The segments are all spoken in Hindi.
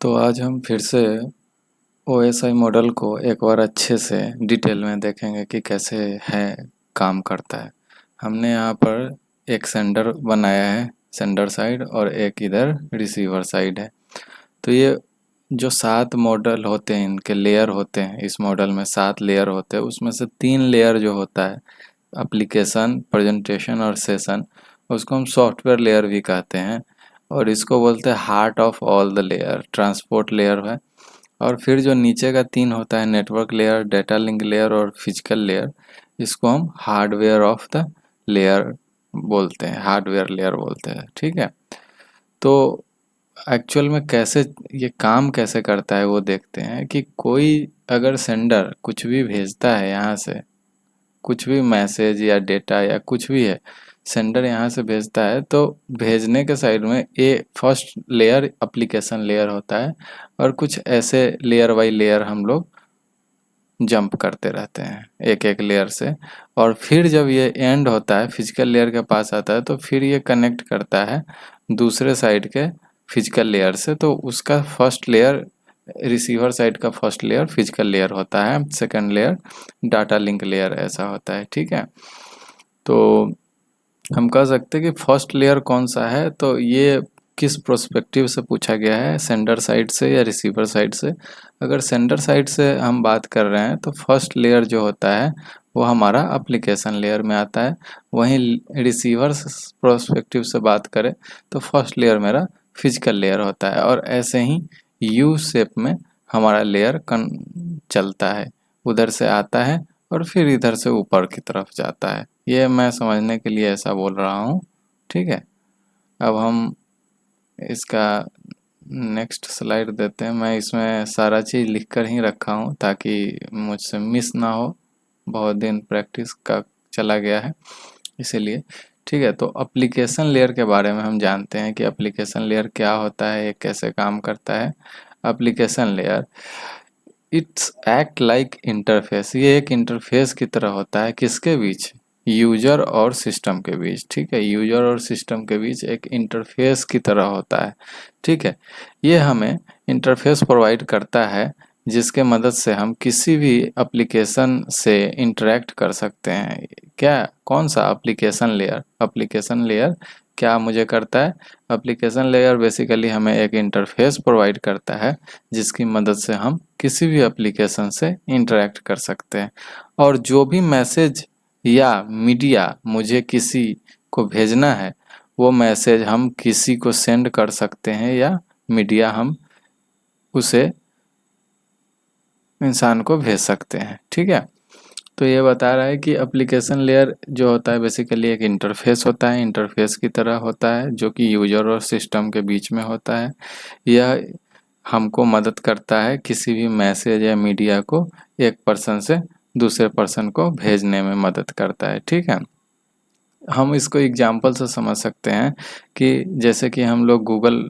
तो आज हम फिर से OSI मॉडल को एक बार अच्छे से डिटेल में देखेंगे कि कैसे है काम करता है। हमने यहाँ पर एक सेंडर बनाया है, सेंडर साइड, और एक इधर रिसीवर साइड है। तो ये जो 7 मॉडल होते हैं, इनके लेयर होते हैं, इस मॉडल में 7 लेयर होते हैं। उसमें से 3 लेयर जो होता है एप्लीकेशन, प्रेजेंटेशन और सेशन, उसको हम सॉफ्टवेयर लेयर भी कहते हैं, और इसको बोलते हैं heart of all the layer, transport layer है। और फिर जो नीचे का 3 होता है, network layer, data link layer और फिजिकल लेयर, इसको हम हार्डवेयर ऑफ द लेयर बोलते हैं, हार्डवेयर लेयर बोलते हैं। ठीक है, तो एक्चुअल में कैसे ये काम कैसे करता है वो देखते हैं कि कोई अगर सेंडर कुछ भी भेजता है, यहाँ से कुछ भी मैसेज या डेटा या कुछ भी है, सेंडर यहाँ से भेजता है, तो भेजने के साइड में ये फर्स्ट लेयर एप्लीकेशन लेयर होता है, और कुछ ऐसे लेयर बाई लेयर हम लोग जंप करते रहते हैं एक एक लेयर से। और फिर जब ये एंड होता है, फिजिकल लेयर के पास आता है, तो फिर ये कनेक्ट करता है दूसरे साइड के फिजिकल लेयर से। तो उसका फर्स्ट लेयर, रिसीवर साइड का फर्स्ट लेयर फिजिकल लेयर होता है, second layer data link layer ऐसा होता है। ठीक है, तो हम कह सकते हैं कि फर्स्ट लेयर कौन सा है, तो ये किस प्रोस्पेक्टिव से पूछा गया है, सेंडर साइड से या रिसीवर साइड से। अगर सेंडर साइड से हम बात कर रहे हैं तो फर्स्ट लेयर जो होता है वो हमारा एप्लीकेशन लेयर में आता है। वहीं रिसीवर प्रोस्पेक्टिव से बात करें तो फर्स्ट लेयर मेरा फिजिकल लेयर होता है, और ऐसे ही यू शेप में हमारा लेयर चलता है, उधर से आता है और फिर इधर से ऊपर की तरफ जाता है। ये मैं समझने के लिए ऐसा बोल रहा हूँ। ठीक है, अब हम इसका नेक्स्ट स्लाइड देते हैं। मैं इसमें सारा चीज़ लिख कर ही रखा हूँ ताकि मुझसे मिस ना हो, बहुत दिन प्रैक्टिस का चला गया है इसीलिए। ठीक है, तो एप्लीकेशन लेयर के बारे में हम जानते हैं कि एप्लीकेशन लेयर क्या होता है, ये कैसे काम करता है। Application layer it's act like interface, ये एक इंटरफेस की तरह होता है, किसके बीच, यूजर और सिस्टम के बीच। ठीक है, यूजर और सिस्टम के बीच एक इंटरफेस की तरह होता है। ठीक है, ये हमें इंटरफेस प्रोवाइड करता है जिसके मदद से हम किसी भी एप्लीकेशन से इंटरेक्ट कर सकते हैं। क्या, कौन सा एप्लीकेशन लेयर, एप्लीकेशन लेयर क्या मुझे करता है, एप्लीकेशन लेयर बेसिकली हमें एक इंटरफेस प्रोवाइड करता है जिसकी मदद से हम किसी भी एप्लीकेशन से इंटरेक्ट कर सकते हैं। और जो भी मैसेज या मीडिया मुझे किसी को भेजना है, वो मैसेज हम किसी को सेंड कर सकते हैं, या मीडिया हम उसे इंसान को भेज सकते हैं। ठीक है, तो ये बता रहा है कि एप्लीकेशन लेयर जो होता है बेसिकली एक इंटरफेस होता है, इंटरफेस की तरह होता है जो कि यूजर और सिस्टम के बीच में होता है। यह हमको मदद करता है किसी भी मैसेज या मीडिया को एक पर्सन से दूसरे पर्सन को भेजने में मदद करता है। ठीक है, हम इसको एग्जाम्पल से समझ सकते हैं कि जैसे कि हम लोग गूगल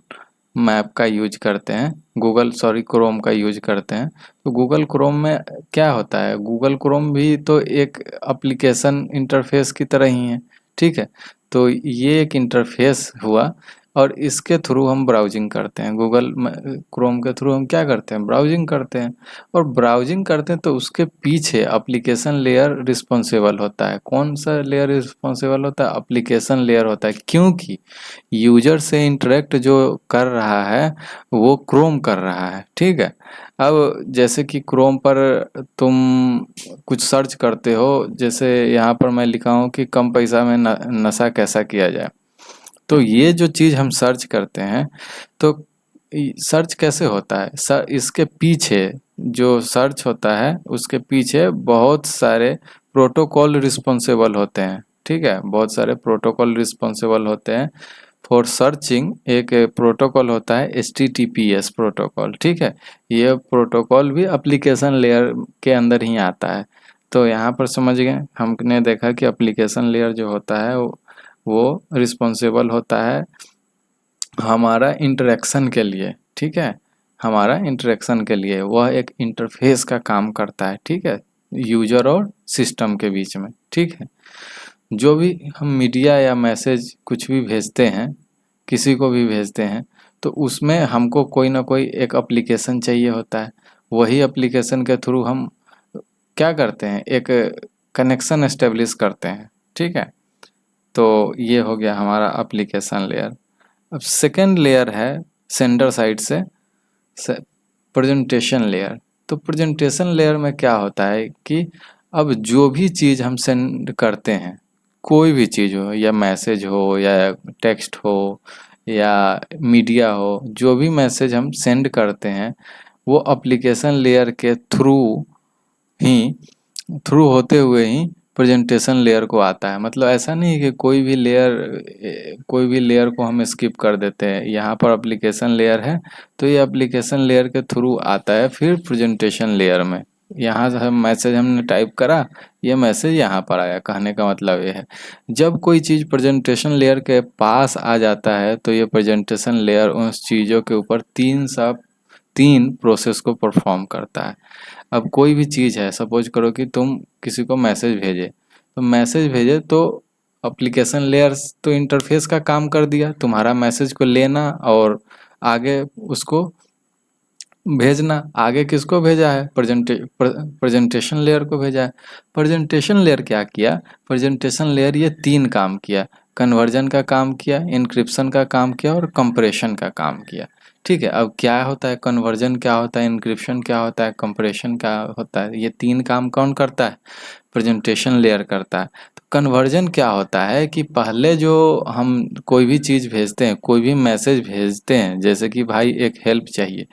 मैप का यूज करते हैं, क्रोम का यूज करते हैं, तो गूगल क्रोम में क्या होता है, गूगल क्रोम भी तो एक एप्लीकेशन इंटरफेस की तरह ही है। ठीक है, तो ये एक इंटरफेस हुआ, और इसके थ्रू हम ब्राउजिंग करते हैं। गूगल क्रोम के थ्रू हम क्या करते हैं, ब्राउजिंग करते हैं, और ब्राउजिंग करते हैं तो उसके पीछे एप्लीकेशन लेयर रिस्पॉन्सिबल होता है। कौन सा लेयर रिस्पॉन्सिबल होता है, एप्लीकेशन लेयर होता है, क्योंकि यूजर से इंटरेक्ट जो कर रहा है वो क्रोम कर रहा है। ठीक है, अब जैसे कि क्रोम पर तुम कुछ सर्च करते हो, जैसे यहाँ पर मैं लिखा हूँ कि कम पैसा में नशा कैसा किया जाए, तो ये जो चीज़ हम सर्च करते हैं, तो सर्च कैसे होता है, सर इसके पीछे जो सर्च होता है उसके पीछे बहुत सारे प्रोटोकॉल रिस्पॉन्सिबल होते हैं। ठीक है, बहुत सारे प्रोटोकॉल रिस्पॉन्सिबल होते हैं फॉर सर्चिंग। एक प्रोटोकॉल होता है HTTPS प्रोटोकॉल। ठीक है, ये प्रोटोकॉल भी एप्लीकेशन लेयर के अंदर ही आता है। तो यहाँ पर समझ गए, हमने देखा कि एप्लीकेशन लेयर जो होता है वो रिस्पॉन्सिबल होता है हमारा इंटरेक्शन के लिए। ठीक है, हमारा इंटरेक्शन के लिए वह एक इंटरफेस का काम करता है। ठीक है, यूजर और सिस्टम के बीच में। ठीक है, जो भी हम मीडिया या मैसेज कुछ भी भेजते हैं, किसी को भी भेजते हैं, तो उसमें हमको कोई ना कोई एक एप्लीकेशन चाहिए होता है। वही एप्लीकेशन के थ्रू हम क्या करते हैं, एक कनेक्शन एस्टेब्लिश करते हैं, ठीक है। तो ये हो गया हमारा एप्लीकेशन लेयर। अब सेकेंड लेयर है सेंडर साइड से प्रेजेंटेशन लेयर। तो प्रेजेंटेशन लेयर में क्या होता है कि अब जो भी चीज़ हम सेंड करते हैं, कोई भी चीज़ हो, या मैसेज हो या टेक्स्ट हो या मीडिया हो, जो भी मैसेज हम सेंड करते हैं वो एप्लीकेशन लेयर के ही थ्रू होते हुए ही प्रेजेंटेशन लेयर को आता है। मतलब ऐसा नहीं है कि कोई भी लेयर को हम स्किप कर देते हैं। यहाँ पर एप्लीकेशन लेयर है तो ये एप्लीकेशन लेयर के थ्रू आता है फिर प्रेजेंटेशन लेयर में। यहाँ से हम मैसेज हमने टाइप करा, ये मैसेज यहाँ पर आया। कहने का मतलब ये है, जब कोई चीज़ प्रेजेंटेशन लेयर के पास आ जाता है तो ये प्रेजेंटेशन लेयर उस चीज़ों के ऊपर तीन प्रोसेस को परफॉर्म करता है। अब कोई भी चीज़ है, सपोज करो कि तुम किसी को मैसेज भेजे तो एप्लीकेशन लेयर्स तो इंटरफेस का काम कर दिया, तुम्हारा मैसेज को लेना और आगे उसको भेजना। आगे किसको भेजा है, प्रेजेंटेशन लेयर को भेजा है। प्रेजेंटेशन लेयर क्या किया, प्रेजेंटेशन लेयर ये तीन काम किया, कन्वर्जन का काम किया, इंक्रिप्शन का काम किया और कंप्रेशन का काम किया। ठीक है, अब क्या होता है कन्वर्जन, क्या होता है इंक्रिप्शन, क्या होता है कंप्रेशन, क्या होता है, ये तीन काम कौन करता है, प्रेजेंटेशन लेयर करता है। तो कन्वर्जन क्या होता है कि पहले जो हम कोई भी चीज़ भेजते हैं, कोई भी मैसेज भेजते हैं, जैसे कि भाई एक हेल्प चाहिए,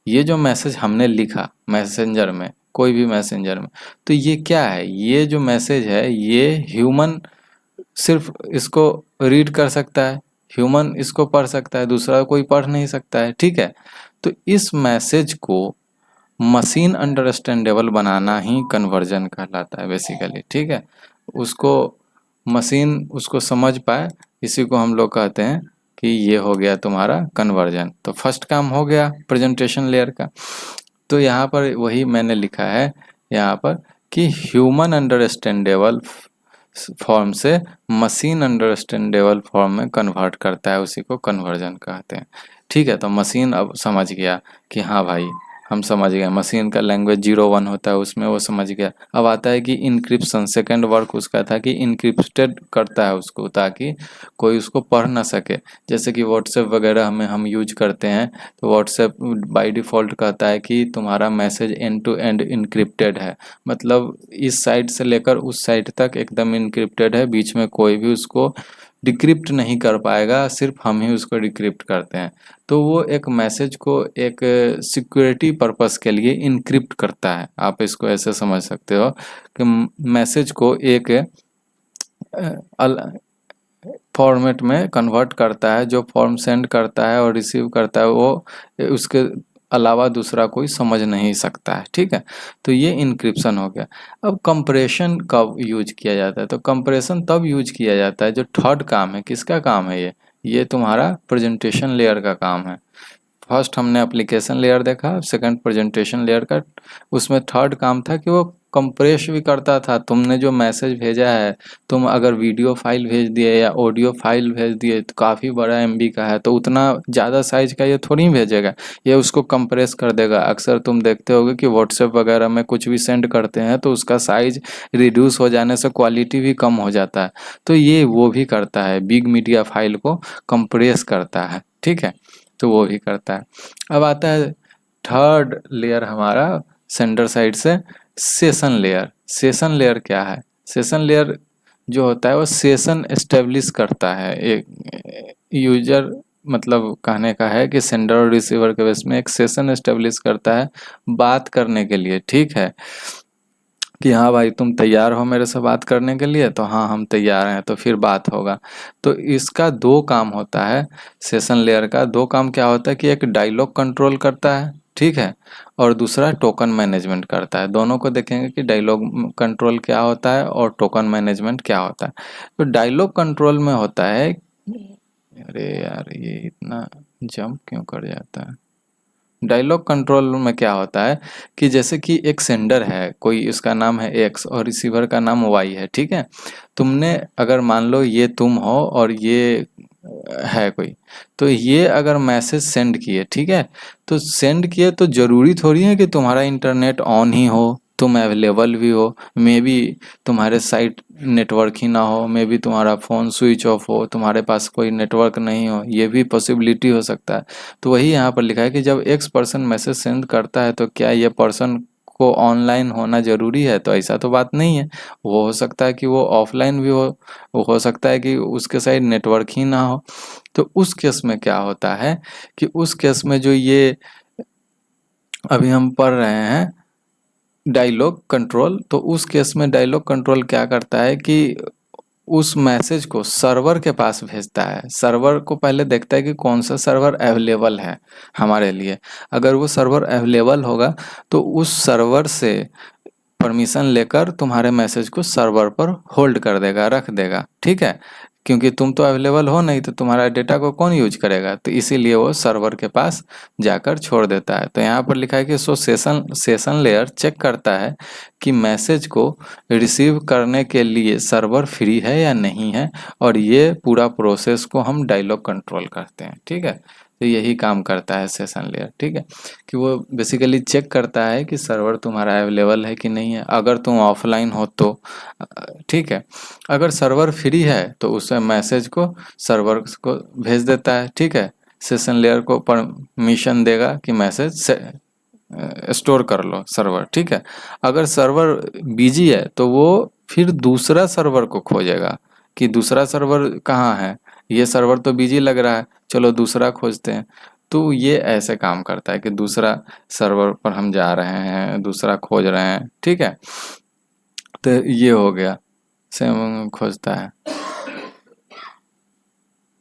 ये जो मैसेज हमने लिखा मैसेंजर में, कोई भी मैसेंजर में, तो ये क्या है, ये जो मैसेज है ये ह्यूमन सिर्फ इसको रीड कर सकता है, ह्यूमन इसको पढ़ सकता है, दूसरा कोई पढ़ नहीं सकता है। ठीक है, तो इस मैसेज को मशीन अंडरस्टैंडेबल बनाना ही कन्वर्जन कहलाता है बेसिकली। ठीक है, उसको मशीन उसको समझ पाए, इसी को हम लोग कहते हैं कि ये हो गया तुम्हारा कन्वर्जन। तो फर्स्ट काम हो गया प्रेजेंटेशन लेयर का। तो यहाँ पर वही मैंने लिखा है यहाँ पर कि ह्यूमन अंडरस्टैंडेबल फॉर्म से मशीन अंडरस्टैंडेबल फॉर्म में कन्वर्ट करता है, उसी को कन्वर्जन कहते हैं। ठीक है, तो मशीन अब समझ गया कि हाँ भाई हम समझ गए, मशीन का लैंग्वेज 0-1 होता है उसमें, वो समझ गया। अब आता है कि इनक्रिप्शन, सेकंड वर्क उसका था कि इनक्रिप्टेड करता है उसको ताकि कोई उसको पढ़ ना सके। जैसे कि व्हाट्सएप वगैरह में हम यूज करते हैं, तो व्हाट्सएप बाय डिफ़ॉल्ट कहता है कि तुम्हारा message end to end encrypted है, मतलब इस साइड से लेकर उस साइड तक एकदम इनक्रिप्टेड है, बीच में कोई भी उसको डिक्रिप्ट नहीं कर पाएगा, सिर्फ हम ही उसको डिक्रिप्ट करते हैं। तो वो एक मैसेज को एक सिक्योरिटी पर्पस के लिए इनक्रिप्ट करता है। आप इसको ऐसे समझ सकते हो कि मैसेज को एक फॉर्मेट में कन्वर्ट करता है, जो फॉर्म सेंड करता है और रिसीव करता है वो उसके अलावा दूसरा कोई समझ नहीं सकता है। ठीक है, तो ये इनक्रिप्शन हो गया। अब कंप्रेशन कब यूज किया जाता है, तो कंप्रेशन तब यूज किया जाता है जो थर्ड काम है। किसका काम है ये तुम्हारा प्रेजेंटेशन लेयर का काम है। फर्स्ट हमने एप्लीकेशन लेयर देखा, सेकंड प्रेजेंटेशन लेयर का, उसमें थर्ड काम था कि वो कंप्रेस भी करता था। तुमने जो मैसेज भेजा है, तुम अगर वीडियो फाइल भेज दिए या ऑडियो फाइल भेज दिए तो काफ़ी बड़ा एमबी का है, तो उतना ज़्यादा साइज का ये थोड़ी भेजेगा, ये उसको कंप्रेस कर देगा। अक्सर तुम देखते होगे कि व्हाट्सएप वगैरह में कुछ भी सेंड करते हैं तो उसका साइज रिड्यूस हो जाने से क्वालिटी भी कम हो जाता है, तो ये वो भी करता है, बिग मीडिया फाइल को कंप्रेस करता है। ठीक है, तो वो भी करता है। अब आता है थर्ड लेयर हमारा सेंडर साइड से सेशन लेयर। सेशन लेयर क्या है, सेशन लेयर जो होता है वो सेशन एस्टेब्लिश करता है। एक यूजर मतलब कहने का है कि सेंडर और रिसीवर के बीच में एक सेशन एस्टेब्लिश करता है बात करने के लिए। ठीक है, कि हाँ भाई तुम तैयार हो मेरे से बात करने के लिए, तो हाँ हम तैयार हैं, तो फिर बात होगा। तो इसका दो काम होता है, सेशन लेयर का दो काम क्या होता है कि एक डायलॉग कंट्रोल करता है, ठीक है, और दूसरा टोकन मैनेजमेंट करता है। दोनों को देखेंगे कि डायलॉग कंट्रोल क्या होता है और टोकन मैनेजमेंट क्या होता है। तो डायलॉग कंट्रोल में होता है, अरे यार ये इतना जंप क्यों कर जाता है। डायलॉग कंट्रोल में क्या होता है कि जैसे कि एक सेंडर है, कोई उसका नाम है एक्स और रिसीवर का नाम वाई है। ठीक है, तुमने अगर मान लो ये तुम हो और ये है कोई, तो ये अगर मैसेज सेंड किए, ठीक है, तो सेंड किए तो ज़रूरी थोड़ी है कि तुम्हारा इंटरनेट ऑन ही हो, तुम अवेलेबल भी हो। मे बी तुम्हारे साइट नेटवर्क ही ना हो, मे बी तुम्हारा फ़ोन स्विच ऑफ हो, तुम्हारे पास कोई नेटवर्क नहीं हो, ये भी पॉसिबिलिटी हो सकता है। तो वही यहाँ पर लिखा है कि जब एक्स पर्सन मैसेज सेंड करता है तो क्या ये पर्सन को ऑनलाइन होना ज़रूरी है? तो ऐसा तो बात नहीं है। वो हो सकता है कि वो ऑफलाइन भी हो सकता है कि उसके साइड नेटवर्क ही ना हो। तो उस केस में क्या होता है कि उस केस में जो ये अभी हम पढ़ रहे हैं डायलॉग कंट्रोल, तो उस केस में डायलॉग कंट्रोल क्या करता है कि उस मैसेज को सर्वर के पास भेजता है। सर्वर को पहले देखता है कि कौन सा सर्वर अवेलेबल है हमारे लिए। अगर वो सर्वर अवेलेबल होगा तो उस सर्वर से परमिशन लेकर तुम्हारे मैसेज को सर्वर पर होल्ड कर देगा, रख देगा, ठीक है। क्योंकि तुम तो अवेलेबल हो नहीं, तो तुम्हारा डेटा को कौन यूज करेगा, तो इसीलिए वो सर्वर के पास जाकर छोड़ देता है। तो यहाँ पर लिखा है कि सो सेशन लेयर चेक करता है कि मैसेज को रिसीव करने के लिए सर्वर फ्री है या नहीं है, और ये पूरा प्रोसेस को हम डायलॉग कंट्रोल करते हैं, ठीक है। तो यही काम करता है सेशन लेयर, ठीक है, कि वो बेसिकली चेक करता है कि सर्वर तुम्हारा अवेलेबल है कि नहीं है। अगर तुम ऑफलाइन हो तो ठीक है, अगर सर्वर फ्री है तो उस मैसेज को सर्वर को भेज देता है, ठीक है। सेशन लेयर को परमिशन देगा कि मैसेज से स्टोर कर लो सर्वर, ठीक है। अगर सर्वर बिजी है तो वो फिर दूसरा सर्वर को खोजेगा कि दूसरा सर्वर कहाँ है, ये सर्वर तो बिजी लग रहा है, चलो दूसरा खोजते हैं। तो ये ऐसे काम करता है कि दूसरा सर्वर पर हम जा रहे हैं, दूसरा खोज रहे हैं, ठीक है। तो ये हो गया, सेम खोजता है।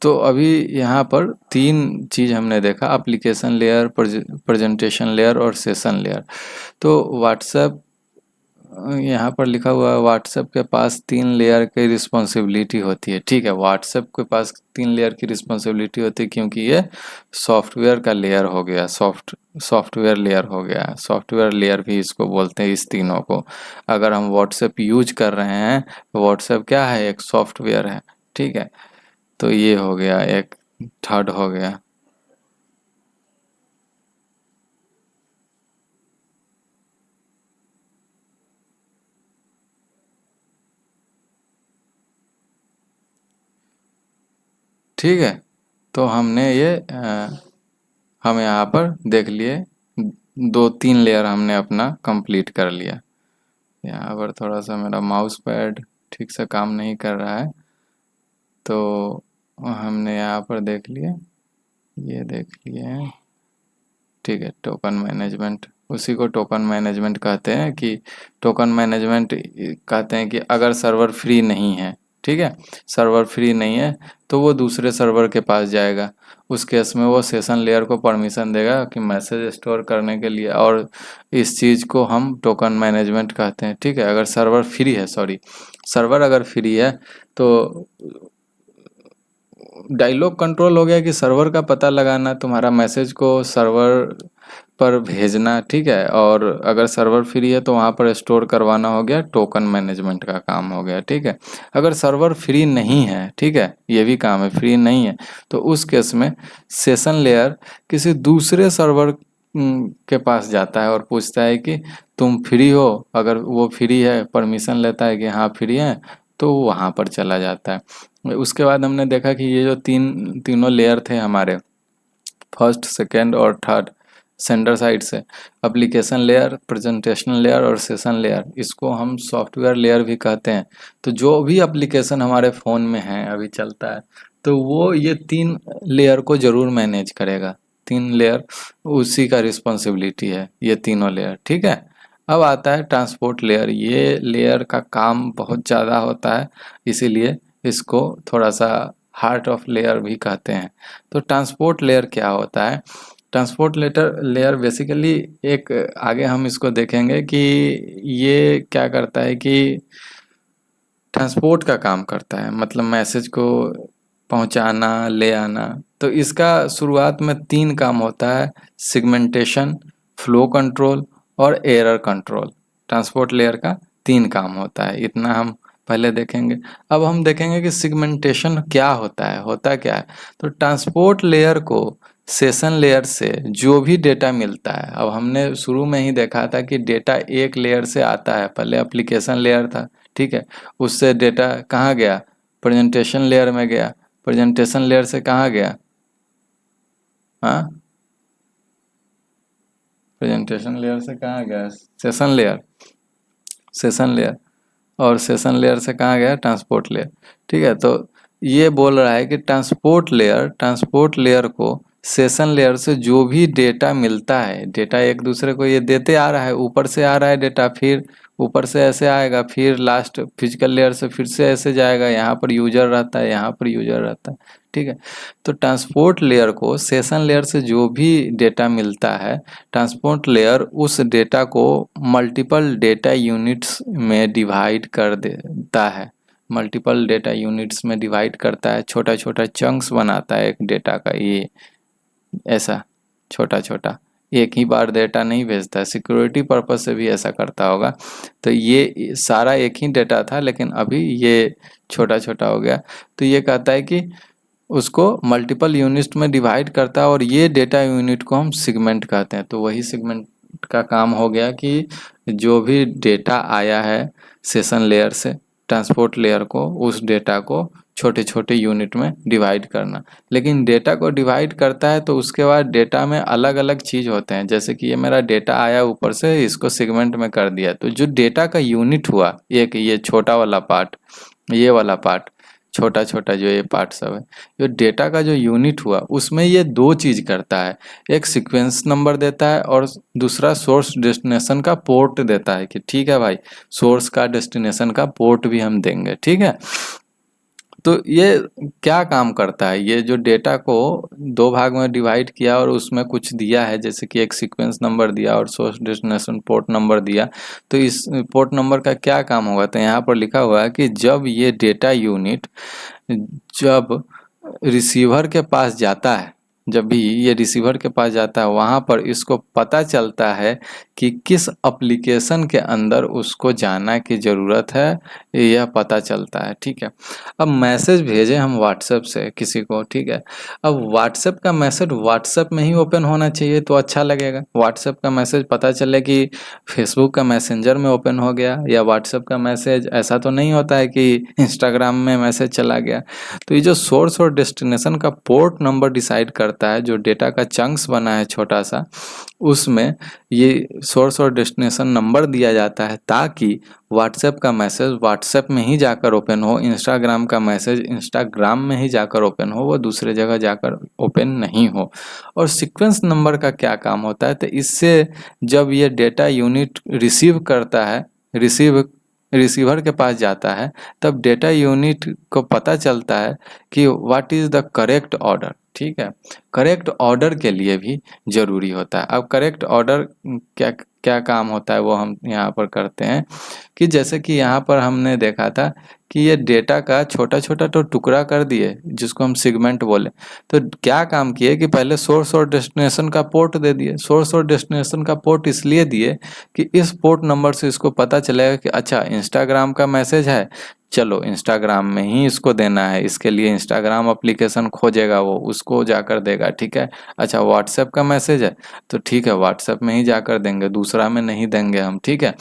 तो अभी यहाँ पर तीन चीज़ हमने देखा, एप्लीकेशन लेयर, प्रेजेंटेशन लेयर और सेशन लेयर। तो व्हाट्सएप, यहाँ पर लिखा हुआ है व्हाट्सएप के पास 3 लेयर की रिस्पॉन्सिबिलिटी होती है, ठीक है। व्हाट्सएप के पास 3 लेयर की रिस्पॉन्सिबिलिटी होती है क्योंकि ये सॉफ्टवेयर का लेयर हो गया, सॉफ्टवेयर लेयर हो गया। सॉफ्टवेयर लेयर भी इसको बोलते हैं, इस तीनों को। अगर हम व्हाट्सएप यूज कर रहे हैं तो व्हाट्सएप क्या है, एक सॉफ्टवेयर है, ठीक है। तो ये हो गया, एक थर्ड हो गया। ठीक है, तो हमने ये हम यहाँ पर देख लिए 2-3 लेयर हमने अपना कंप्लीट कर लिया। यहाँ पर थोड़ा सा मेरा माउस पैड ठीक से काम नहीं कर रहा है, तो हमने यहाँ पर देख लिए, ये देख लिए हैं, ठीक है। टोकन मैनेजमेंट, उसी को टोकन मैनेजमेंट कहते हैं कि टोकन मैनेजमेंट कहते हैं कि अगर सर्वर फ्री नहीं है, ठीक है, सर्वर फ्री नहीं है तो वो दूसरे सर्वर के पास जाएगा। उस केस में वो सेशन लेयर को परमिशन देगा कि मैसेज स्टोर करने के लिए, और इस चीज़ को हम टोकन मैनेजमेंट कहते हैं, ठीक है। अगर सर्वर फ्री है, सॉरी, सर्वर अगर फ्री है तो डायलॉग कंट्रोल हो गया कि सर्वर का पता लगाना, तुम्हारा मैसेज को सर्वर पर भेजना, ठीक है। और अगर सर्वर फ्री है तो वहाँ पर स्टोर करवाना हो गया, टोकन मैनेजमेंट का काम हो गया, ठीक है। अगर सर्वर फ्री नहीं है, ठीक है, ये भी काम है, फ्री नहीं है, तो उस केस में सेशन लेयर किसी दूसरे सर्वर के पास जाता है और पूछता है कि तुम फ्री हो। अगर वो फ्री है, परमिशन लेता है कि हाँ फ्री है, तो वहाँ पर चला जाता है। उसके बाद हमने देखा कि ये जो तीनों लेयर थे हमारे, फर्स्ट, सेकेंड और थर्ड, सेंडर साइड से, एप्लीकेशन लेयर, प्रेजेंटेशन लेयर और सेशन लेयर, इसको हम सॉफ्टवेयर लेयर भी कहते हैं। तो जो भी एप्लीकेशन हमारे फ़ोन में है अभी चलता है, तो वो ये 3 लेयर को ज़रूर मैनेज करेगा। 3 लेयर उसी का रिस्पॉन्सिबिलिटी है, ये तीनों लेयर, ठीक है। अब आता है ट्रांसपोर्ट लेयर। ये लेयर का काम बहुत ज़्यादा होता है, इसीलिए इसको थोड़ा सा हार्ट ऑफ लेयर भी कहते हैं। तो ट्रांसपोर्ट लेयर क्या होता है? ट्रांसपोर्ट लेटर लेयर बेसिकली एक, आगे हम इसको देखेंगे कि ये क्या करता है कि ट्रांसपोर्ट का काम करता है, मतलब मैसेज को पहुंचाना, ले आना। तो इसका शुरुआत में 3 काम होता है, सिगमेंटेशन, फ्लो कंट्रोल और एरर कंट्रोल। ट्रांसपोर्ट लेयर का 3 काम होता है, इतना हम पहले देखेंगे। अब हम देखेंगे कि सिगमेंटेशन क्या होता है, होता क्या है। तो ट्रांसपोर्ट लेयर को सेशन लेयर से जो भी डेटा मिलता है, अब हमने शुरू में ही देखा था कि डेटा एक लेयर से आता है, पहले एप्लीकेशन लेयर था, ठीक है। उससे डेटा कहाँ गया, प्रेजेंटेशन लेयर में गया, प्रेजेंटेशन लेयर से कहाँ गया, हाँ, प्रेजेंटेशन लेयर से कहाँ गया, सेशन लेयर, सेशन लेयर, और सेशन लेयर से कहाँ गया, ट्रांसपोर्ट लेयर, ठीक है। तो ये बोल रहा है कि ट्रांसपोर्ट लेयर को सेशन लेयर से जो भी डेटा मिलता है, डेटा एक दूसरे को ये देते आ रहा है, ऊपर से आ रहा है डेटा, फिर ऊपर से ऐसे आएगा, फिर लास्ट फिजिकल लेयर से फिर से ऐसे जाएगा, यहाँ पर यूजर रहता है, यहाँ पर यूजर रहता है, ठीक है। तो ट्रांसपोर्ट लेयर को सेशन लेयर से जो भी डेटा मिलता है, ट्रांसपोर्ट लेयर उस डेटा को मल्टीपल डेटा यूनिट्स में डिवाइड कर देता है, मल्टीपल डेटा यूनिट्स में डिवाइड करता है, छोटा छोटा चंक्स बनाता है एक डेटा का, ये ऐसा छोटा छोटा, एक ही बार डेटा नहीं भेजता है, सिक्योरिटी पर्पज से भी ऐसा करता होगा। तो ये सारा एक ही डेटा था, लेकिन अभी ये छोटा छोटा हो गया। तो ये कहता है कि उसको मल्टीपल यूनिट में डिवाइड करता है, और ये डेटा यूनिट को हम सेगमेंट कहते हैं। तो वही सेगमेंट का काम हो गया कि जो भी डेटा आया है सेशन लेयर से ट्रांसपोर्ट लेयर को, उस डेटा को छोटे छोटे यूनिट में डिवाइड करना। लेकिन डेटा को डिवाइड करता है तो उसके बाद डेटा में अलग अलग चीज़ होते हैं, जैसे कि ये मेरा डेटा आया ऊपर से, इसको सेगमेंट में कर दिया, तो जो डेटा का यूनिट हुआ, एक ये छोटा वाला पार्ट, ये वाला पार्ट, छोटा छोटा जो ये पार्ट सब है, जो डेटा का जो यूनिट हुआ उसमें ये दो चीज़ करता है, एक सीक्वेंस नंबर देता है और दूसरा सोर्स डेस्टिनेशन का पोर्ट देता है, कि ठीक है भाई, सोर्स का डेस्टिनेशन का पोर्ट भी हम देंगे, ठीक है। तो ये क्या काम करता है, ये जो डेटा को दो भाग में डिवाइड किया और उसमें कुछ दिया है, जैसे कि एक सीक्वेंस नंबर दिया और सोर्स डेस्टिनेशन पोर्ट नंबर दिया, तो इस पोर्ट नंबर का क्या काम होगा। तो यहाँ पर लिखा हुआ है कि जब ये डेटा यूनिट जब रिसीवर के पास जाता है, जब भी ये रिसीवर के पास जाता है, वहाँ पर इसको पता चलता है कि किस एप्लीकेशन के अंदर उसको जाना की ज़रूरत है, यह पता चलता है, ठीक है। अब मैसेज भेजें हम व्हाट्सएप से किसी को, ठीक है। अब व्हाट्सएप का मैसेज व्हाट्सएप में ही ओपन होना चाहिए तो अच्छा लगेगा। व्हाट्सएप का मैसेज पता चले कि फेसबुक का मैसेंजर में ओपन हो गया, या व्हाट्सएप का मैसेज ऐसा तो नहीं होता है कि इंस्टाग्राम में मैसेज चला गया। तो ये जो सोर्स और डेस्टिनेशन का पोर्ट नंबर डिसाइड करता है, जो डेटा का चंक्स बना है छोटा सा, उसमें ये सोर्स और डेस्टिनेशन नंबर दिया जाता है, ताकि व्हाट्सएप का मैसेज व्हाट्सएप में ही जाकर ओपन हो, इंस्टाग्राम का मैसेज इंस्टाग्राम में ही जाकर ओपन हो, वो दूसरे जगह जाकर ओपन नहीं हो। और सीक्वेंस नंबर का क्या काम होता है, तो इससे जब ये डेटा यूनिट रिसीव करता है, रिसीवर के पास जाता है, तब डेटा यूनिट को पता चलता है कि what is the correct order, ठीक है। करेक्ट ऑर्डर के लिए भी ज़रूरी होता है। अब करेक्ट ऑर्डर क्या क्या काम होता है वो हम यहाँ पर करते हैं, कि जैसे कि यहाँ पर हमने देखा था कि ये डेटा का छोटा छोटा तो टुकड़ा कर दिए, जिसको हम सेगमेंट बोले। तो क्या काम किए कि पहले सोर्स और डेस्टिनेशन का पोर्ट दे दिए। सोर्स और डेस्टिनेशन का पोर्ट इसलिए दिए कि इस पोर्ट नंबर से इसको पता चलेगा कि अच्छा इंस्टाग्राम का मैसेज है, चलो इंस्टाग्राम में ही इसको देना है, इसके लिए इंस्टाग्राम एप्लीकेशन खोजेगा, वो उसको जाकर देगा, ठीक है। अच्छा व्हाट्सएप का मैसेज है, तो ठीक है व्हाट्सएप में ही जाकर देंगे, दूसरा में नहीं देंगे हम, ठीक है।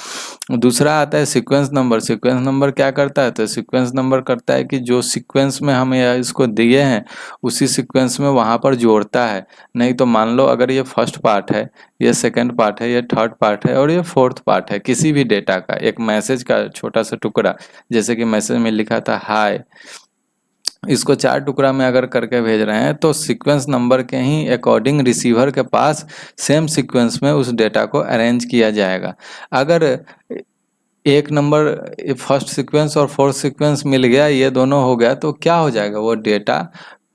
दूसरा आता है सीक्वेंस नंबर। सीक्वेंस नंबर क्या करता है, तो सीक्वेंस नंबर करता है कि जो सीक्वेंस में हम इसको दिए हैं उसी सीक्वेंस में वहाँ पर जोड़ता है। नहीं तो मान लो अगर ये फर्स्ट पार्ट है, ये सेकंड पार्ट है, ये थर्ड पार्ट है और ये फोर्थ पार्ट है, किसी भी डेटा का एक मैसेज का छोटा सा टुकड़ा, जैसे कि मैसेज में लिखा था हाय, इसको 4 टुकड़ा में अगर करके भेज रहे हैं, तो सीक्वेंस नंबर के ही अकॉर्डिंग रिसीवर के पास सेम सीक्वेंस में उस डेटा को अरेंज किया जाएगा। अगर एक नंबर फर्स्ट सीक्वेंस और फोर्थ सीक्वेंस मिल गया, ये दोनों हो गया, तो क्या हो जाएगा, वो डेटा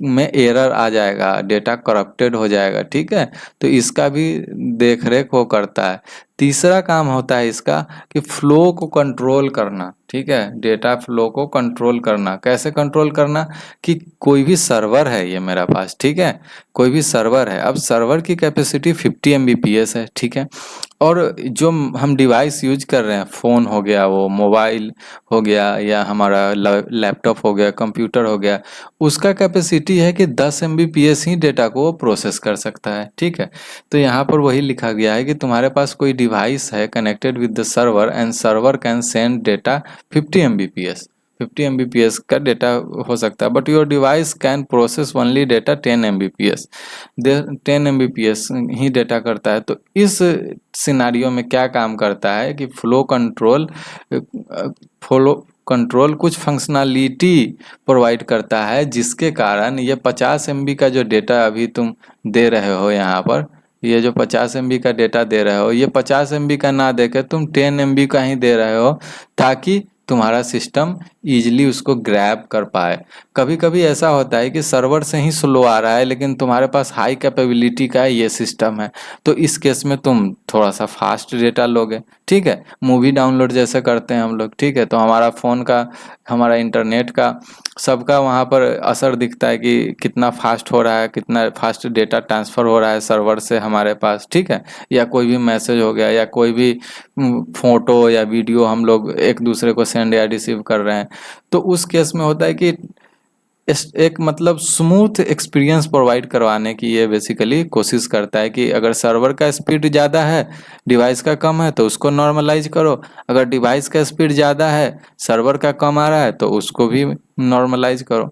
में एरर आ जाएगा, डेटा करप्टेड हो जाएगा, ठीक है। तो इसका भी देख रेख वो करता है। तीसरा काम होता है इसका कि फ्लो को कंट्रोल करना, ठीक है, डेटा फ्लो को कंट्रोल करना। कैसे कंट्रोल करना? कि कोई भी सर्वर है ये मेरा पास, ठीक है, कोई भी सर्वर है। अब सर्वर की कैपेसिटी 50 एमबीपीएस है, ठीक है, और जो हम डिवाइस यूज कर रहे हैं, फ़ोन हो गया, वो मोबाइल हो गया, या हमारा लैपटॉप हो गया, कंप्यूटर हो गया, उसका कैपेसिटी है कि 10 एमबीपीएस ही डेटा को वो प्रोसेस कर सकता है, ठीक है। तो यहाँ पर वही लिखा गया है कि तुम्हारे पास कोई डिवाइस है connected with the server and server can send data 50 Mbps, 50 Mbps का डेटा हो सकता है, but your device can process only data 10 Mbps, 10 Mbps he data करता है। तो इस सिनारियो में क्या काम करता है कि फ्लो कंट्रोल कुछ फंक्शनलिटी प्रोवाइड करता है, जिसके कारण ये 50 एमबी का जो डेटा अभी तुम दे रहे हो यहाँ पर, ये जो 50 एमबी का डेटा दे रहे हो, ये 50 एमबी का ना देकर तुम 10 एमबी का ही दे रहे हो, ताकि तुम्हारा सिस्टम ईजिली उसको ग्रैब कर पाए। कभी कभी ऐसा होता है कि सर्वर से ही स्लो आ रहा है, लेकिन तुम्हारे पास हाई कैपेबिलिटी का ये सिस्टम है, तो इस केस में तुम थोड़ा सा फास्ट डेटा लोगे, ठीक है। मूवी डाउनलोड जैसे करते हैं हम लोग, ठीक है, तो हमारा फ़ोन का, हमारा इंटरनेट का, सबका वहाँ पर असर दिखता है कि कितना फास्ट हो रहा है, कितना फास्ट डेटा ट्रांसफ़र हो रहा है सर्वर से हमारे पास, ठीक है। या कोई भी मैसेज हो गया, या कोई भी फोटो या वीडियो हम लोग एक दूसरे को सेंड या रिसीव कर रहे हैं, तो उस केस में होता है कि एक मतलब स्मूथ एक्सपीरियंस प्रोवाइड करवाने की ये बेसिकली कोशिश करता है कि अगर सर्वर का स्पीड ज़्यादा है, डिवाइस का कम है, तो उसको नॉर्मलाइज करो। अगर डिवाइस का स्पीड ज़्यादा है, सर्वर का कम आ रहा है, तो उसको भी नॉर्मलाइज करो।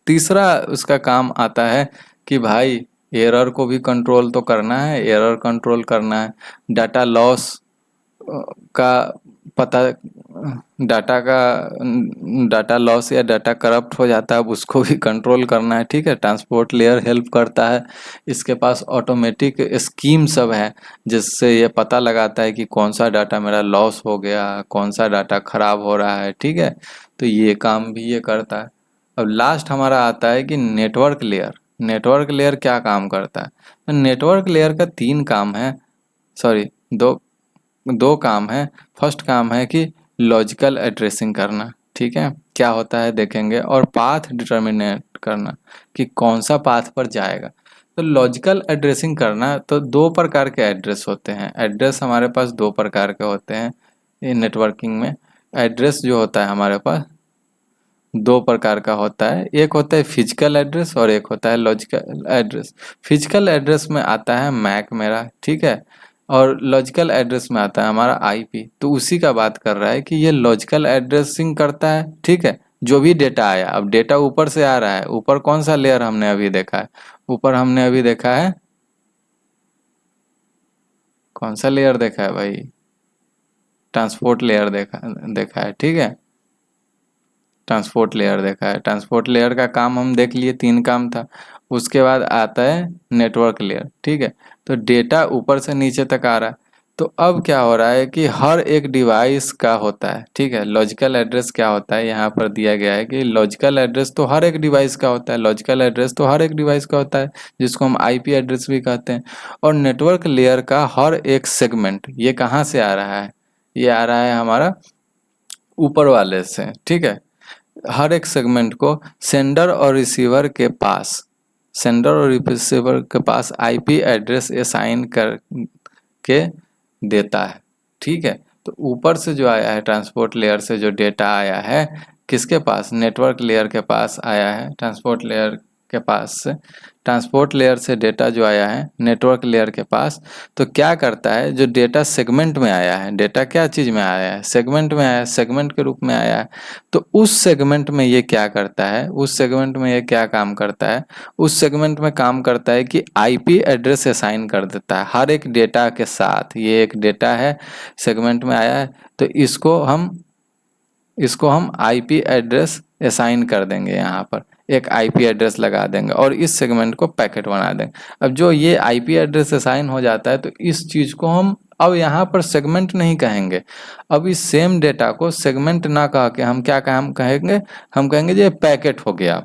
तीसरा उसका काम आता है कि भाई एरर को भी कंट्रोल तो करना है, एरर कंट्रोल करना है, डाटा लॉस का पता, डाटा लॉस या डाटा करप्ट हो जाता है, अब उसको भी कंट्रोल करना है, ठीक है। ट्रांसपोर्ट लेयर हेल्प करता है, इसके पास ऑटोमेटिक स्कीम सब है, जिससे ये पता लगाता है कि कौन सा डाटा मेरा लॉस हो गया, कौन सा डाटा खराब हो रहा है, ठीक है। तो ये काम भी ये करता है। अब लास्ट हमारा आता है कि नेटवर्क लेयर। नेटवर्क लेयर क्या काम करता है? तो नेटवर्क लेयर का 3 काम है, सॉरी, दो काम है। फर्स्ट काम है कि लॉजिकल एड्रेसिंग करना, ठीक है, क्या होता है देखेंगे, और पाथ डिटर्मिनेट करना कि कौन सा पाथ पर जाएगा। तो लॉजिकल एड्रेसिंग करना, तो 2 प्रकार के एड्रेस होते हैं। एड्रेस हमारे पास 2 प्रकार के होते हैं ये नेटवर्किंग में। एड्रेस जो होता है हमारे पास 2 प्रकार का होता है, एक होता है फिजिकल एड्रेस और एक होता है लॉजिकल एड्रेस। फिजिकल एड्रेस में आता है मैक मेरा, ठीक है, और लॉजिकल एड्रेस में आता है हमारा आईपी। तो उसी का बात कर रहा है कि ये लॉजिकल एड्रेसिंग करता है, ठीक है। जो भी डेटा आया, अब डेटा ऊपर से आ रहा है, ऊपर कौन सा लेयर हमने अभी देखा है? ऊपर हमने अभी देखा है, कौन सा लेयर देखा है भाई? ट्रांसपोर्ट लेयर देखा देखा है, ठीक है, ट्रांसपोर्ट लेयर देखा है। ट्रांसपोर्ट लेयर का काम हम देख लिए, 3 काम था। उसके बाद आता है नेटवर्क लेयर, ठीक है। तो डेटा ऊपर से नीचे तक आ रहा है। तो अब क्या हो रहा है कि हर एक डिवाइस का होता है, ठीक है। लॉजिकल एड्रेस क्या होता है, यहाँ पर दिया गया है कि लॉजिकल एड्रेस तो हर एक डिवाइस का होता है, लॉजिकल एड्रेस तो हर एक डिवाइस का होता है, जिसको हम आईपी एड्रेस भी कहते हैं। और नेटवर्क लेयर का हर एक सेगमेंट, ये कहाँ से आ रहा है? ये आ रहा है हमारा ऊपर वाले से, ठीक है। हर एक सेगमेंट को सेंडर और रिसीवर के पास, सेंडर और रिसीवर के पास आईपी एड्रेस असाइन कर के देता है, ठीक है। तो ऊपर से जो आया है, ट्रांसपोर्ट लेयर से जो डेटा आया है, किसके पास? नेटवर्क लेयर के पास आया है, ट्रांसपोर्ट लेयर के पास से, ट्रांसपोर्ट लेयर से डेटा जो आया है नेटवर्क लेयर के पास। तो क्या करता है, जो डेटा सेगमेंट में आया है, डेटा क्या चीज़ में आया है? सेगमेंट में आया है, सेगमेंट के रूप में आया है। तो उस सेगमेंट में ये क्या करता है, उस सेगमेंट में ये क्या काम करता है? उस सेगमेंट में काम करता है कि आईपी एड्रेस असाइन कर देता है हर एक डेटा के साथ। ये एक डेटा है, सेगमेंट में आया है, तो इसको हम आईपी एड्रेस असाइन कर देंगे, यहाँ पर एक आईपी एड्रेस लगा देंगे और इस सेगमेंट को पैकेट बना देंगे। अब जो ये आईपी एड्रेस असाइन हो जाता है, तो इस चीज़ को हम अब यहाँ पर सेगमेंट नहीं कहेंगे। अब इस सेम डेटा को सेगमेंट ना कह के हम क्या काम कहेंगे? हम कहेंगे ये पैकेट हो गया।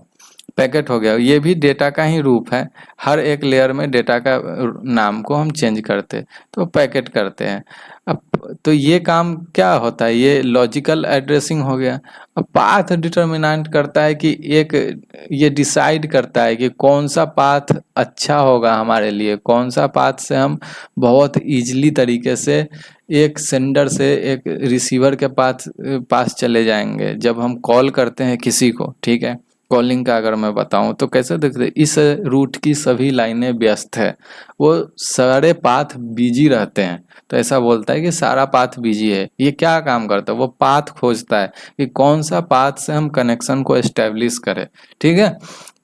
पैकेट हो गया, ये भी डेटा का ही रूप है। हर एक लेयर में डेटा का नाम को हम चेंज करते, तो पैकेट करते हैं। अब तो ये काम क्या होता है, ये लॉजिकल एड्रेसिंग हो गया। अब पाथ डिटर्मिनेंट करता है कि एक, ये डिसाइड करता है कि कौन सा पाथ अच्छा होगा हमारे लिए, कौन सा पाथ से हम बहुत ईजिली तरीके से एक सेंडर से एक रिसीवर के पास चले जाएंगे। जब हम कॉल करते हैं किसी को, ठीक है, कॉलिंग का अगर मैं बताऊं तो कैसे देखते हैं, इस रूट की सभी लाइनें व्यस्त है, वो सारे पाथ बिजी रहते हैं, तो ऐसा बोलता है कि सारा पाथ बिजी है। ये क्या काम करता है, वो पाथ खोजता है कि कौन सा पाथ से हम कनेक्शन को एस्टेब्लिश करें, ठीक है।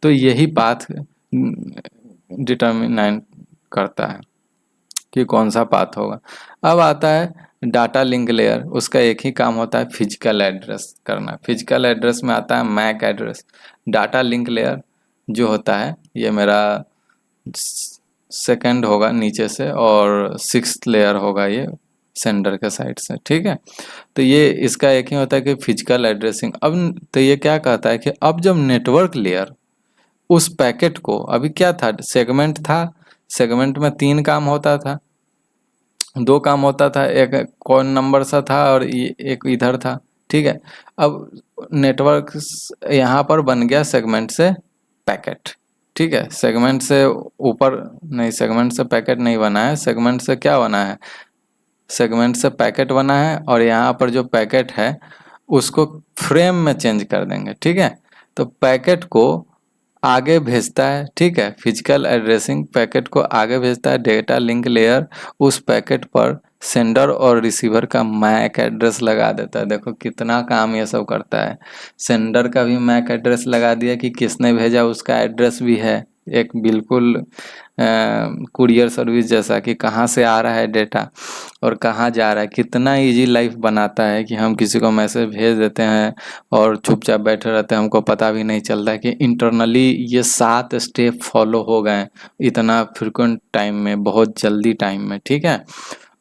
तो यही पाथ डिटर्मिनेंट करता है कि कौन सा पाथ होगा। अब आता है डाटा लिंक लेयर, उसका एक ही काम होता है फिजिकल एड्रेस करना। फिजिकल एड्रेस में आता है MAC address. Data link layer जो होता है, ये मेरा सेकंड होगा नीचे से, और सिक्स्थ लेयर होगा ये सेंडर के साइड से, ठीक है। तो ये इसका एक ही होता है कि फिजिकल एड्रेसिंग। अब तो ये क्या कहता है कि अब जब नेटवर्क लेयर उस पैकेट को, अभी क्या था, सेगमेंट था, सेगमेंट में 3 काम होता था, 2 काम होता था, एक कौन नंबर सा था और एक इधर था, ठीक है। अब नेटवर्क यहाँ पर बन गया सेगमेंट से पैकेट, ठीक है। सेगमेंट से ऊपर नहीं, सेगमेंट से पैकेट नहीं बना है, सेगमेंट से क्या बना है, सेगमेंट से पैकेट बना है, और यहाँ पर जो पैकेट है उसको फ्रेम में चेंज कर देंगे, ठीक है। तो पैकेट को आगे भेजता है, ठीक है, फिजिकल एड्रेसिंग पैकेट को आगे भेजता है। डेटा लिंक लेयर उस पैकेट पर सेंडर और रिसीवर का मैक एड्रेस लगा देता है। देखो कितना काम ये सब करता है। सेंडर का भी मैक एड्रेस लगा दिया कि किसने भेजा उसका एड्रेस भी है, एक बिल्कुल कुरियर सर्विस जैसा, कि कहाँ से आ रहा है डेटा और कहाँ जा रहा है। कितना इजी लाइफ बनाता है कि हम किसी को मैसेज भेज देते हैं और चुपचाप बैठे रहते हैं, हमको पता भी नहीं चलता है कि इंटरनली ये 7 स्टेप फॉलो हो गए इतना फ्रिक्वेंट टाइम में, बहुत जल्दी टाइम में, ठीक है,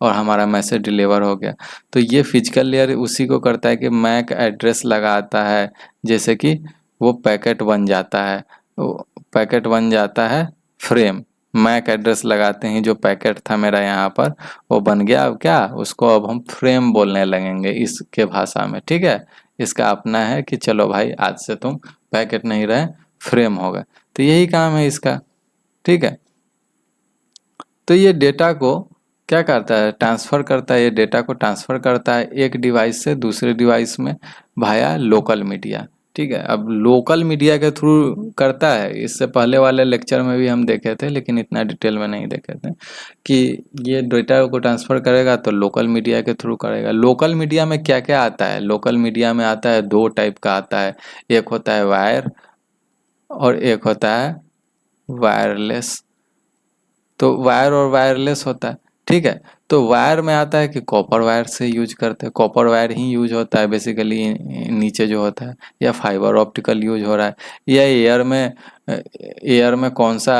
और हमारा मैसेज डिलीवर हो गया। तो ये फिजिकल लेयर उसी को करता है कि मैक एड्रेस लगाता है, जैसे कि वो पैकेट बन जाता है, पैकेट बन जाता है फ्रेम। मैक एड्रेस लगाते ही जो पैकेट था मेरा यहाँ पर वो बन गया। अब क्या, उसको अब हम फ्रेम बोलने लगेंगे इसके भाषा में, ठीक है। इसका अपना है कि चलो भाई आज से तुम पैकेट नहीं रहे, फ्रेम होगा। तो यही काम है इसका, ठीक है। तो ये डेटा को क्या करता है, ट्रांसफ़र करता है, ये डेटा को ट्रांसफ़र करता है एक डिवाइस से दूसरे डिवाइस में भाया लोकल मीडिया, ठीक है। अब लोकल मीडिया के थ्रू करता है, इससे पहले वाले लेक्चर में भी हम देखे थे, लेकिन इतना डिटेल में नहीं देखे थे कि ये डेटा को ट्रांसफ़र करेगा तो लोकल मीडिया के थ्रू करेगा। लोकल मीडिया में क्या क्या आता है, लोकल मीडिया में आता है 2 टाइप का आता है, एक होता है वायर और एक होता है वायरलेस। तो वायर और वायरलेस होता है, ठीक है। तो वायर में आता है कि कॉपर वायर से यूज करते हैं, कॉपर वायर ही यूज होता है बेसिकली नीचे जो होता है, या फाइबर ऑप्टिकल यूज हो रहा है, या एयर में कौन सा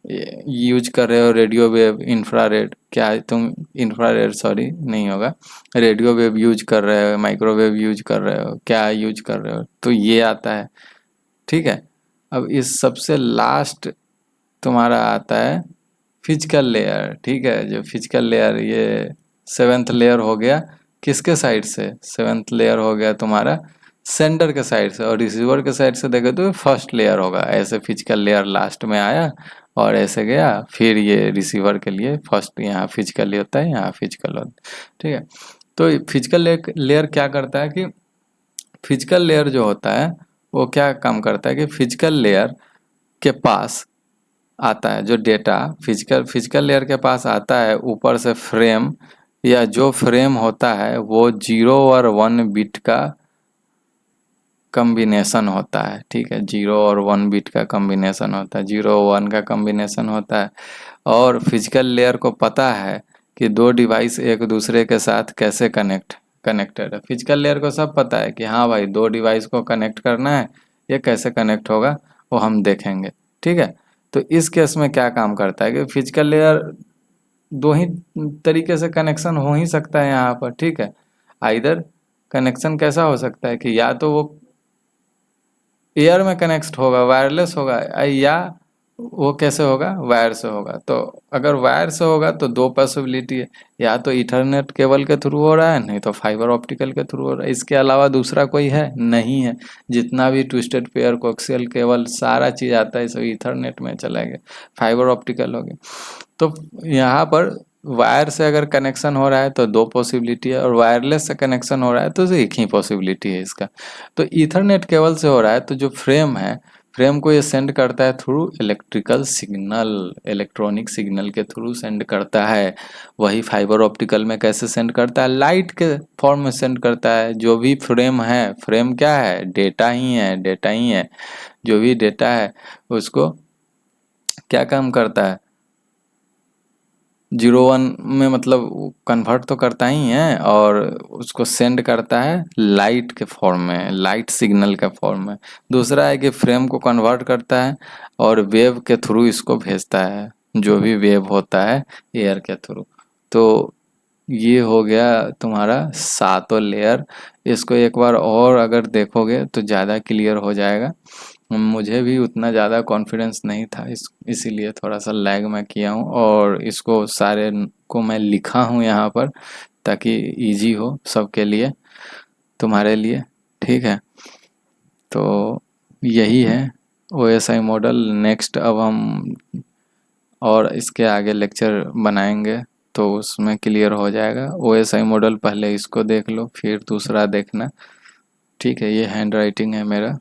यूज कर रहे हो, रेडियो वेव, इंफ्रारेड, क्या तुम इंफ्रारेड, सॉरी नहीं होगा, रेडियो वेव यूज कर रहे हो, माइक्रोवेव यूज कर रहे हो, क्या यूज कर रहे हो, तो ये आता है, ठीक है। अब इस सबसे लास्ट तुम्हारा आता है फिजिकल लेयर, ठीक है। जो फिजिकल लेयर, ये 7th लेयर हो गया किसके साइड से, 7th लेयर हो गया तुम्हारा सेंडर के साइड से, और रिसीवर के साइड से देखे तो फर्स्ट लेयर होगा। ऐसे फिजिकल लेयर लास्ट में आया और ऐसे गया, फिर ये रिसीवर के लिए फर्स्ट यहाँ फिजिकल होता है, यहाँ फिजिकल होता है, ठीक है। तो फिजिकल लेयर क्या करता है कि फिजिकल लेयर जो होता है वो क्या काम करता है कि फिजिकल लेयर के पास आता है जो डेटा, फिजिकल लेयर के पास आता है ऊपर से फ्रेम, या जो फ्रेम होता है वो 0 और 1 बिट का कम्बिनेशन होता है, ठीक है। 0 और 1 बिट का कम्बिनेशन होता है, 0 1 का कम्बिनेशन होता है। और फिजिकल लेयर को पता है कि 2 डिवाइस एक दूसरे के साथ कैसे कनेक्टेड है। फिजिकल लेयर को सब पता है कि हाँ भाई 2 डिवाइस को कनेक्ट करना है, ये कैसे कनेक्ट होगा वो हम देखेंगे, ठीक है। तो इस केस में क्या काम करता है कि फिजिकल लेयर 2 ही तरीके से कनेक्शन हो ही सकता है यहाँ पर, ठीक है। आइदर कनेक्शन कैसा हो सकता है कि या तो वो एयर में कनेक्ट होगा, वायरलेस होगा, या वो कैसे होगा, वायर से होगा। तो अगर वायर से होगा तो दो पॉसिबिलिटी है, या तो ईथरनेट केबल के थ्रू हो रहा है, नहीं तो फाइबर ऑप्टिकल के थ्रू हो रहा है। इसके अलावा दूसरा कोई है नहीं है। जितना भी ट्विस्टेड पेयर, कोक्सियल केबल, सारा चीज़ आता है सब ईथरनेट में चला गया, फाइबर ऑप्टिकल हो गया। तो यहाँ पर वायर से अगर कनेक्शन हो रहा है तो दो पॉसिबिलिटी है, और वायरलेस से कनेक्शन हो रहा है तो एक ही पॉसिबिलिटी है इसका। तो ईथरनेट केबल से हो रहा है तो जो फ्रेम है, फ्रेम को ये सेंड करता है through electrical signal, electronic signal के थ्रू सेंड करता है। वही फाइबर ऑप्टिकल में कैसे सेंड करता है, लाइट के फॉर्म में सेंड करता है। जो भी फ्रेम है, फ्रेम क्या है, डेटा ही है, डेटा ही है। जो भी डेटा है उसको क्या काम करता है, 01 में मतलब कन्वर्ट तो करता ही है, और उसको सेंड करता है लाइट के फॉर्म में, लाइट सिग्नल के फॉर्म में। दूसरा है कि फ्रेम को कन्वर्ट करता है और वेव के थ्रू इसको भेजता है, जो भी वेव होता है एयर के थ्रू। तो ये हो गया तुम्हारा सातों लेयर। इसको एक बार और अगर देखोगे तो ज़्यादा क्लियर हो जाएगा। मुझे भी उतना ज़्यादा कॉन्फिडेंस नहीं था, इसीलिए थोड़ा सा लैग मैं किया हूँ, और इसको सारे को मैं लिखा हूँ यहाँ पर ताकि इजी हो सबके लिए, तुम्हारे लिए। ठीक है, तो यही है OSI मॉडल। नेक्स्ट अब हम और इसके आगे लेक्चर बनाएंगे तो उसमें क्लियर हो जाएगा। OSI मॉडल पहले इसको देख लो, फिर दूसरा देखना। ठीक है, ये हैंड राइटिंग है मेरा।